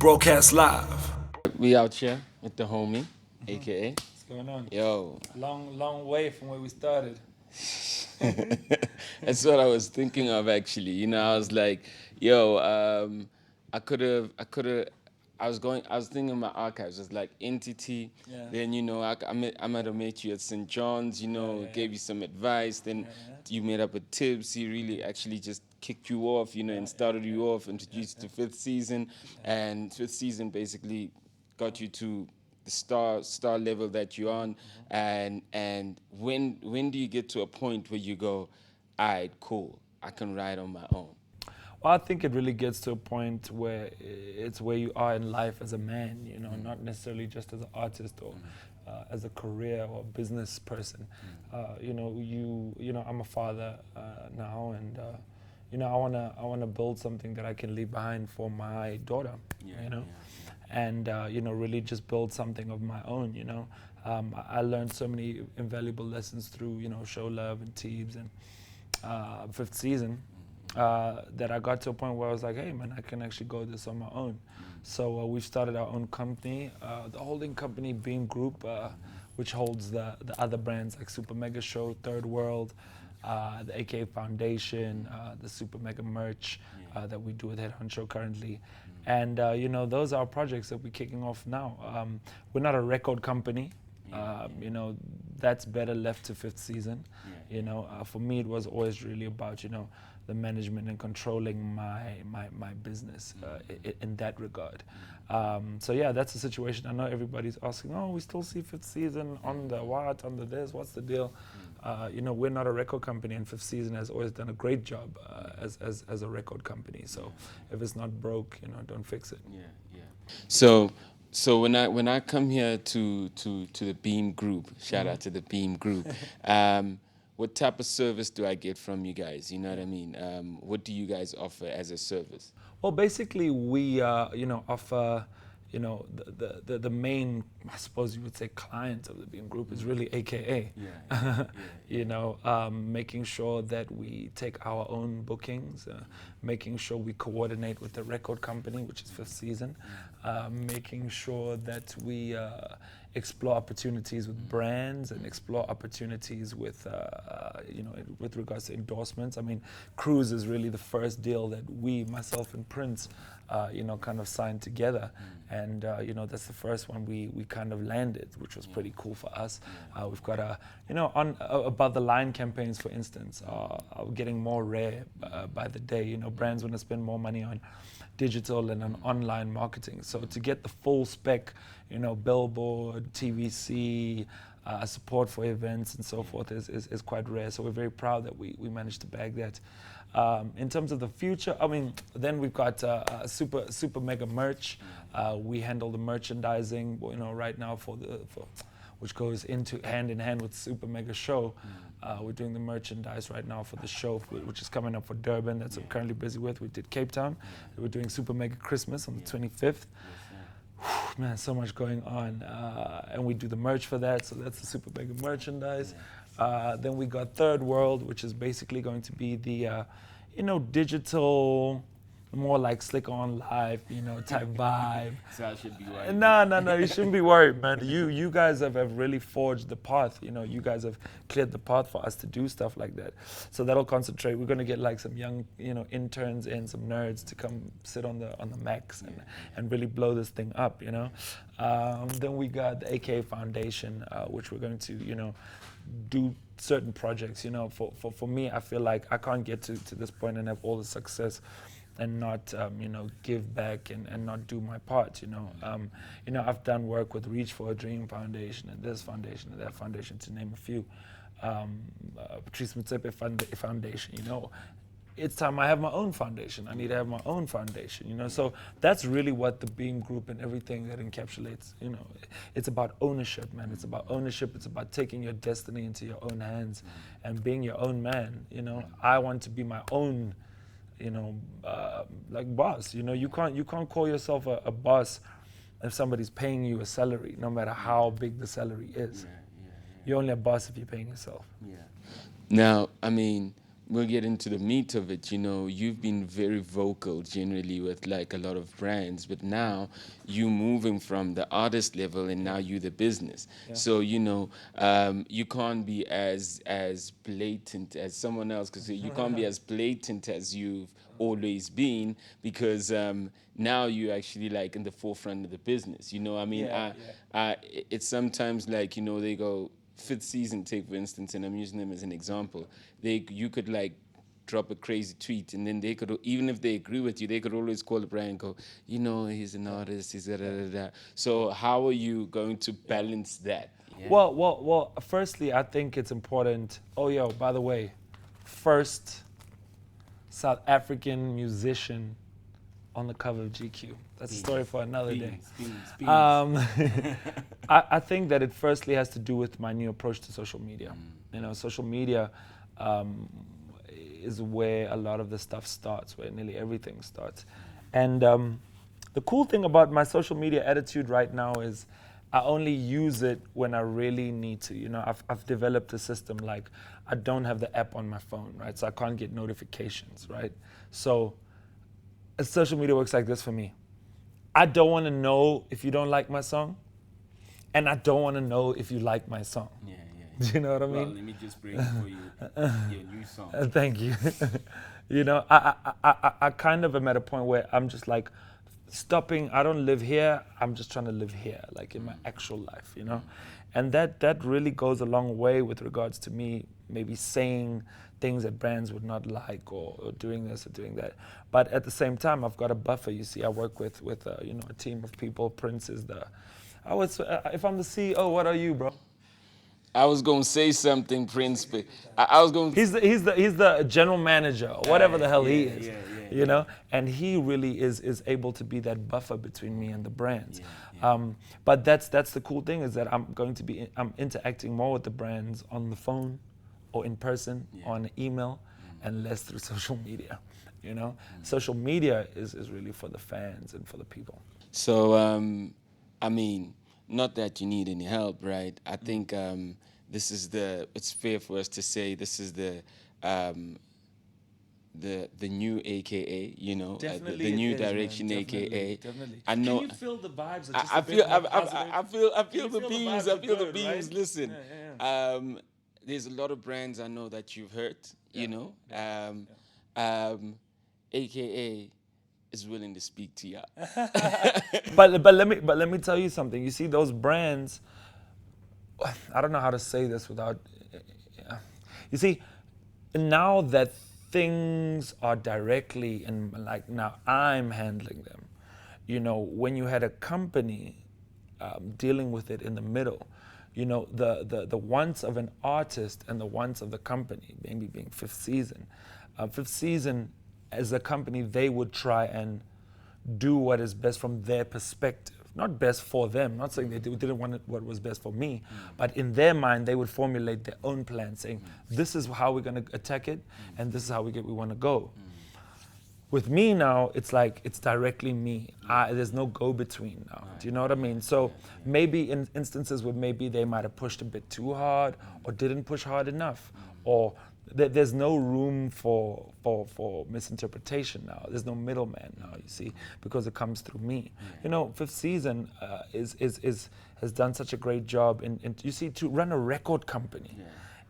Broadcast live. We out here with the homie, aka. What's going on? Yo. Long way from where we started. That's what I was thinking of actually. I was like, yo, I was thinking of my archives. It's like entity. Yeah. Then I might have met you at St. John's. Gave you some advice. Then you met up with Tibbs. He really actually just kicked you off. And started you off, introduced you to Fifth Season, and Fifth Season basically got you to the star level that you're on. And when do you get to a point where you go, all right, cool, I can ride on my own? Well, I think it really gets to a point where it's where you are in life as a man, not necessarily just as an artist or as a career or business person. I'm a father now, and I wanna build something that I can leave behind for my daughter. And really just build something of my own. I learned so many invaluable lessons through Show Love and Teebs and Fifth Season. That I got to a point where I was like, hey man, I can actually go this on my own. So we've started our own company, the holding company Beam Group, which holds the other brands like Super Mega Show, Third World, the AKA Foundation, the Super Mega merch that we do with Head Honcho currently. And those are our projects that we're kicking off now. We're not a record company. That's better left to Fifth Season. For me, it was always really about the management and controlling my business in that regard. That's the situation. I know everybody's asking, oh, we still see Fifth Season on the what, on the this, what's the deal? We're not a record company, and Fifth Season has always done a great job as a record company. So if it's not broke, don't fix it. So when I come here to the Beam Group, shout out to the Beam Group, what type of service do I get from you guys? You know what I mean? What do you guys offer as a service? Well, basically we offer the main, I suppose you would say, client of the Beam Group is really AKA. Making sure that we take our own bookings, making sure we coordinate with the record company, which is Fifth Season, making sure that we explore opportunities with brands and explore opportunities with with regards to endorsements. I mean, Cruise is really the first deal that we, myself and Prince, kind of signed together. And that's the first one we kind of landed, which was pretty cool for us. We've got on above the line campaigns, for instance, are getting more rare by the day. Brands want to spend more money on digital and on online marketing. So to get the full spec, billboard, TVC, support for events and so forth is quite rare. So we're very proud that we managed to bag that. In terms of the future, then we've got super mega merch. We handle the merchandising, right now for which goes into hand in hand with Super Mega Show. We're doing the merchandise right now for the show, which is coming up for Durban. That's what I'm currently busy with. We did Cape Town. We're doing Super Mega Christmas on the 25th. Man, so much going on. And we do the merch for that, so that's the Super Mega merchandise. Then we got Third World, which is basically going to be the, digital, more like Slick On Live, type vibe. So I should be worried. No, you shouldn't be worried, man. You guys have really forged the path. You guys have cleared the path for us to do stuff like that. So that'll concentrate. We're gonna get like some young, interns and some nerds to come sit on the Macs and really blow this thing up. Then we got the AKA Foundation, which we're going to, do certain projects. For me, I feel like I can't get to this point and have all the success and not give back and not do my part. I've done work with Reach for a Dream Foundation and this foundation and that foundation, to name a few. Patrice Motsepe Foundation. It's time I have my own foundation. I need to have my own foundation. So that's really what the Beam Group and everything that encapsulates. It's about ownership, man. It's about ownership. It's about taking your destiny into your own hands and being your own man. I want to be my own like boss. You can't call yourself a boss if somebody's paying you a salary, no matter how big the salary is. You're only a boss if you're paying yourself. Now, we'll get into the meat of it. You know, you've been very vocal generally with like a lot of brands, but now you moving from the artist level and now you the business. So you know, you can't be as blatant as someone else, because you can't be as blatant as you've always been, because now you're actually like in the forefront of the business. You know, I mean, it's sometimes like, you know, they go fifth season, take for instance, and I'm using them as an example. You could like drop a crazy tweet, and then they could, even if they agree with you, they could always call the brand and go, you know, he's an artist, he's da da da da. So how are you going to balance that? Yeah. Well. Firstly, I think it's important. Oh, yo, by the way, first South African musician on the cover of GQ. That's a story for another day. I think that it firstly has to do with my new approach to social media. You know, social media is where a lot of the stuff starts, where nearly everything starts. And the cool thing about my social media attitude right now is I only use it when I really need to. You know, I've developed a system like I don't have the app on my phone, right? So I can't get notifications, right? So social media works like this for me. I don't want to know if you don't like my song, and I don't want to know if you like my song. Do you know what I mean? Well, let me just bring for you your new song. Thank you. You know, I kind of am at a point where I'm just like stopping. I don't live here. I'm just trying to live here, like in my actual life, you know? And that really goes a long way with regards to me maybe saying things that brands would not like, or doing this or doing that. But at the same time, I've got a buffer. You see, I work with you know, a team of people. Prince is if I'm the CEO, what are you, bro? I was gonna say something, Prince, but I was going. He's the general manager, or whatever the hell he is, you know. And he really is able to be that buffer between me and the brands. But that's the cool thing, is that I'm interacting more with the brands on the phone, or in person, on email, and less through social media. You know, social media is really for the fans and for the people. So I mean, not that you need any help, right? I think it's fair for us to say this is the new AKA, you know, the new direction, man. AKA. Definitely. I know. Can you feel the vibes? I feel the beams. I feel the beams. Right? Listen, there's a lot of brands I know that you've heard, you know, AKA is willing to speak to you. but let me tell you something. You see, those brands, I don't know how to say this without. You see, now that things are directly and like now I'm handling them. You know, when you had a company dealing with it in the middle, you know, the wants of an artist and the wants of the company, maybe being Fifth Season. Fifth Season, as a company, they would try and do what is best from their perspective. Not best for them, not saying they didn't want what was best for me, but in their mind, they would formulate their own plan, saying, this is how we're going to attack it, and this is how we want to go. With me now, it's like, it's directly me. There's no go-between now. Do you know what I mean? So maybe in instances where maybe they might have pushed a bit too hard, or didn't push hard enough, or there's no room for misinterpretation now. There's no middleman now, you see, because it comes through me. You know, Fifth Season has done such a great job in you see, to run a record company.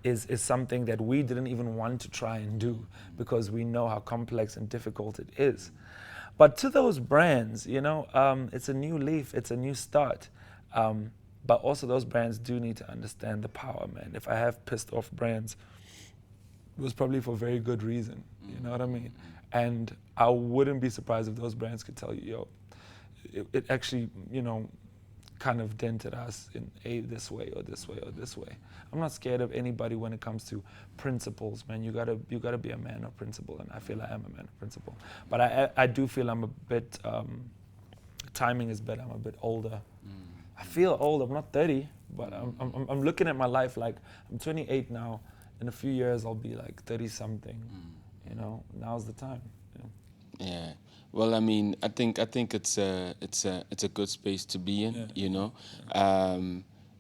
Is something that we didn't even want to try and do, because we know how complex and difficult it is. But to those brands, you know, it's a new leaf, it's a new start. But also those brands do need to understand the power, man. If I have pissed off brands, it was probably for very good reason, you know what I mean? And I wouldn't be surprised if those brands could tell you, yo, it actually, you know, kind of dented us in this way or this way or this way. I'm not scared of anybody when it comes to principles, man. You gotta be a man of principle, and I feel I am a man of principle. But I do feel I'm a bit, timing is better, I'm a bit older. I feel old, I'm not 30, but I'm looking at my life like, I'm 28 now. In a few years, I'll be like 30 something. You know, now's the time. You know? Yeah. Well, I mean, I think it's a good space to be in. You know,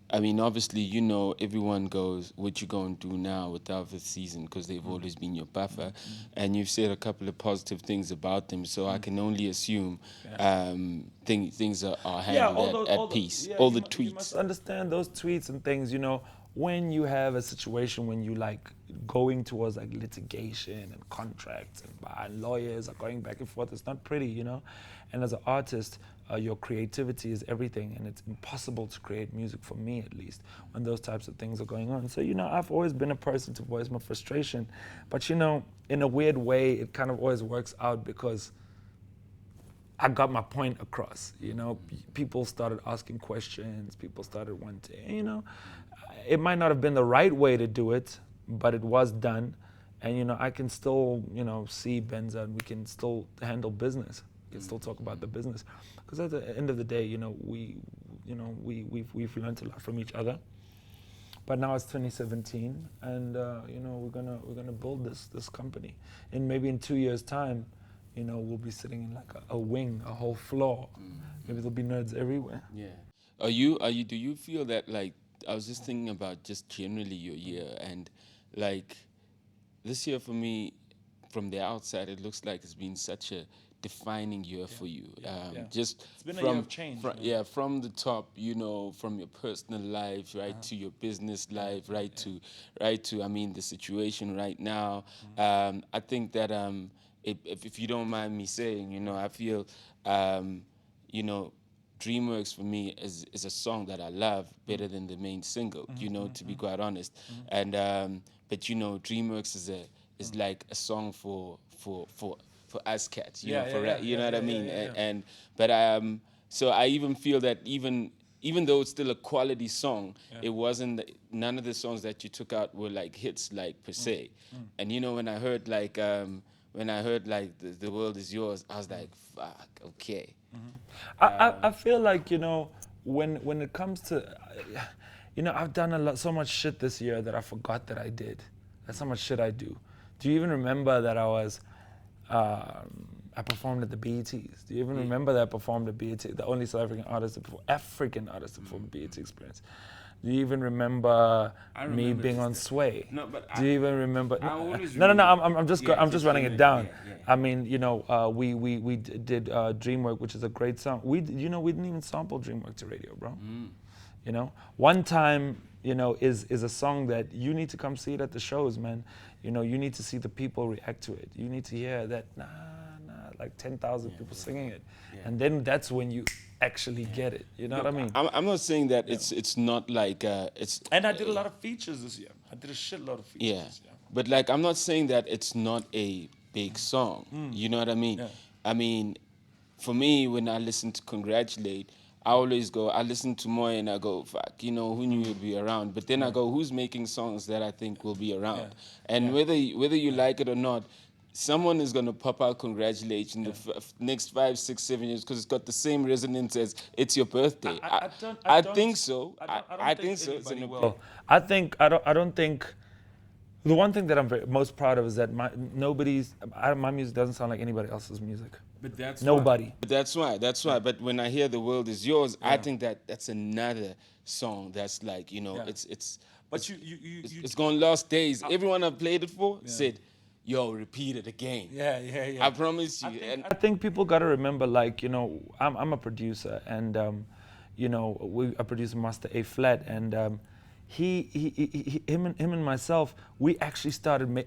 I mean, obviously, you know, everyone goes, what you going to do now without the season? Because they've always been your buffer. And you've said a couple of positive things about them. So I can only assume things are handled at peace. All the You must tweets. understand those tweets and things, you know, when you have a situation when you like going towards like litigation and contracts and lawyers are going back and forth, it's not pretty, you know. And as an artist, your creativity is everything, and it's impossible to create music, for me at least, when those types of things are going on. So, you know, I've always been a person to voice my frustration, but, you know, in a weird way, it kind of always works out because I got my point across. You know, people started asking questions, people started wanting, you know, it might not have been the right way to do it, but it was done. And, you know, I can still, you know, see Benza, and we can still handle business. We can still talk about the business. Because at the end of the day, you know, we've learned a lot from each other. But now it's 2017, and you know, we're gonna build this company. And maybe in 2 years' time, you know, we'll be sitting in like a wing, a whole floor. Maybe there'll be nerds everywhere. Yeah. Do you feel that, like, I was just thinking about just generally your year, and like this year for me, from the outside, it looks like it's been such a defining year for you. Just It's been a from year of change, from, man. yeah, from the top, you know, from your personal life, right, to your business life, right to I mean the situation right now. I think that if you don't mind me saying, you know, I feel you know, DreamWorks for me is a song that I love better than the main single, you know, to be quite honest. And but you know, DreamWorks is like a song for us cats, you know, you know what I mean. And but so I even feel that even though it's still a quality song, it wasn't none of the songs that you took out were like hits like per se. And you know, when I heard like the world is yours, I was like, fuck, okay. I feel like, you know, when it comes to, you know, I've done so much shit this year that I forgot that I did. That's how much shit I do. Do you even remember that I performed at the BETs? Do you even remember that I performed at BET, the only South African artist to perform the BET Experience? Do you even remember me remember being just on Sway? No, but Do you even remember? I always No. remember- I'm just Yeah, I'm just running it down. yeah. I mean, you know, we did Dreamwork, which is a great song. We didn't even sample Dreamwork to radio, bro. You know, One Time, you know, is a song that you need to come see it at the shows, man. You know, you need to see the people react to it. You need to hear that, like 10,000 people singing it, and then that's when you actually get it. You know what I mean? I'm not saying that it's not like it's. And I did a lot of features this year. I did a shitload of features Yeah, this year. but like I'm not saying that it's not a big song. You know what I mean? Yeah. I mean, for me, when I listen to Congratulate, I always go, I listen to Moy and I go, fuck, you know, who knew you'd be around? But then I go, who's making songs that I think will be around? And whether you like it or not, someone is going to pop out Congratulate in the next 5, 6, 7 years because it's got the same resonance as It's Your Birthday. I think so. I think so. It's an Well, I don't think. The one thing that I'm most proud of is that my music doesn't sound like anybody else's music. But that's Nobody. But that's why. But when I hear The World Is Yours, I think that's another song that's like, you know, it's. But it's gonna last days. Everyone I've played it for said, "Yo, repeat it again." Yeah. I promise you. I think people got to remember, like, you know, I'm a producer, and you know, I produce Master A Flat, and him and myself, we actually started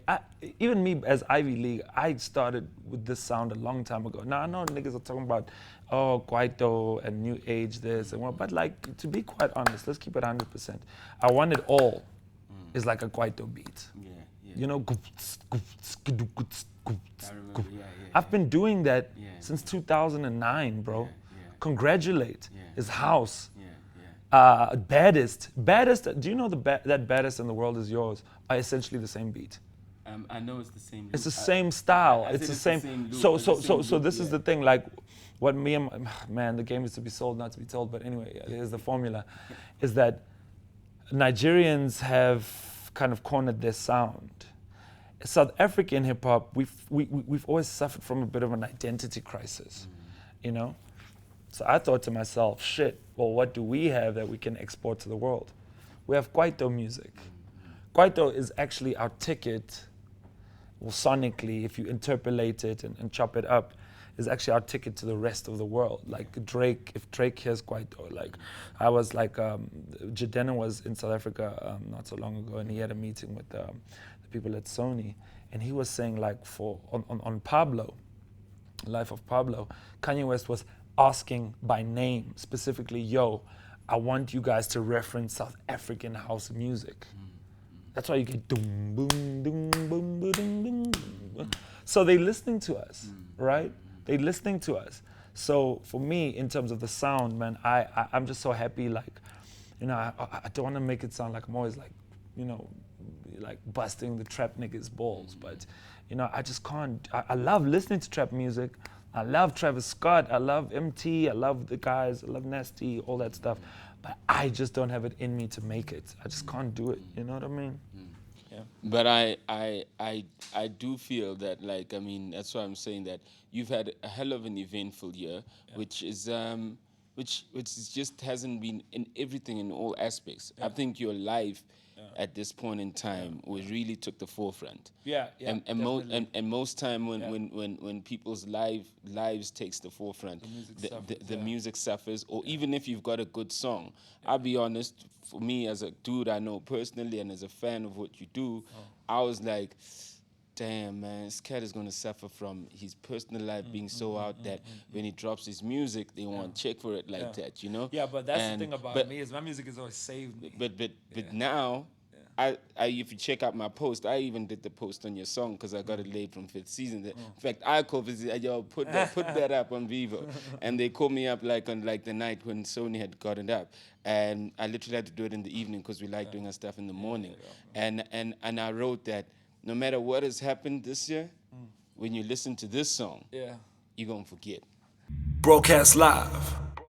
even me as Ivy League, I started with this sound a long time ago. Now I know niggas are talking about Kwaito and New Age this and what, but like, to be quite honest, let's keep it 100%. I Want It All is like a Kwaito beat. You know, I've been doing that since 2009, bro. Congratulate is house. Baddest. Do you know that Baddest in the World Is Yours are essentially the same beat? I know it's the same. It's the same style. It's the same. So this is the thing. Like, what me and man, the game is to be sold, not to be told. But anyway, here's the formula: is that Nigerians have kind of cornered their sound. South African hip hop, we've always suffered from a bit of an identity crisis, you know. So I thought to myself, shit, well, what do we have that we can export to the world? We have Kwaito music. Kwaito is actually our ticket, well, sonically, if you interpolate it and chop it up, is actually our ticket to the rest of the world. Like Drake, if Drake hears Kwaito, like I was like, Jadena was in South Africa not so long ago, and he had a meeting with the people at Sony, and he was saying like on Pablo, Life of Pablo, Kanye West was asking by name, specifically, yo, I want you guys to reference South African house music. That's why you get doom, boom, doom, boom, boom, doom, boom. So they're listening to us, right? They're listening to us. So for me, in terms of the sound, man, I'm just so happy. Like, you know, I don't want to make it sound like I'm always like, you know, like busting the trap niggas' balls, but you know, I just can't. I love listening to trap music. I love Travis Scott. I love MT. I love the guys. I love Nasty. All that stuff. But I just don't have it in me to make it. I just can't do it. You know what I mean? Yeah. But I do feel that, like, I mean, that's why I'm saying that you've had a hell of an eventful year, which is which just hasn't been in everything, in all aspects. I think your life at this point in time was really took the forefront. And most time when people's lives takes the forefront, the music suffers. Or even if you've got a good song, I'll be honest, for me as a dude I know personally and as a fan of what you do, I was like, damn, man, this cat is going to suffer from his personal life being so out that when he drops his music, they won't check for it like that, you know? Yeah, but that's the thing about me, is my music has always saved me. But now, I if you check out my post, I even did the post on your song because I got it laid from Fifth Season. In fact, I called Fifth, yo, put that up on Vivo. And they called me up like on like the night when Sony had got it up. And I literally had to do it in the evening because we like doing our stuff in the morning. And I wrote that no matter what has happened this year, when you listen to this song, you're going to forget. Broadcast live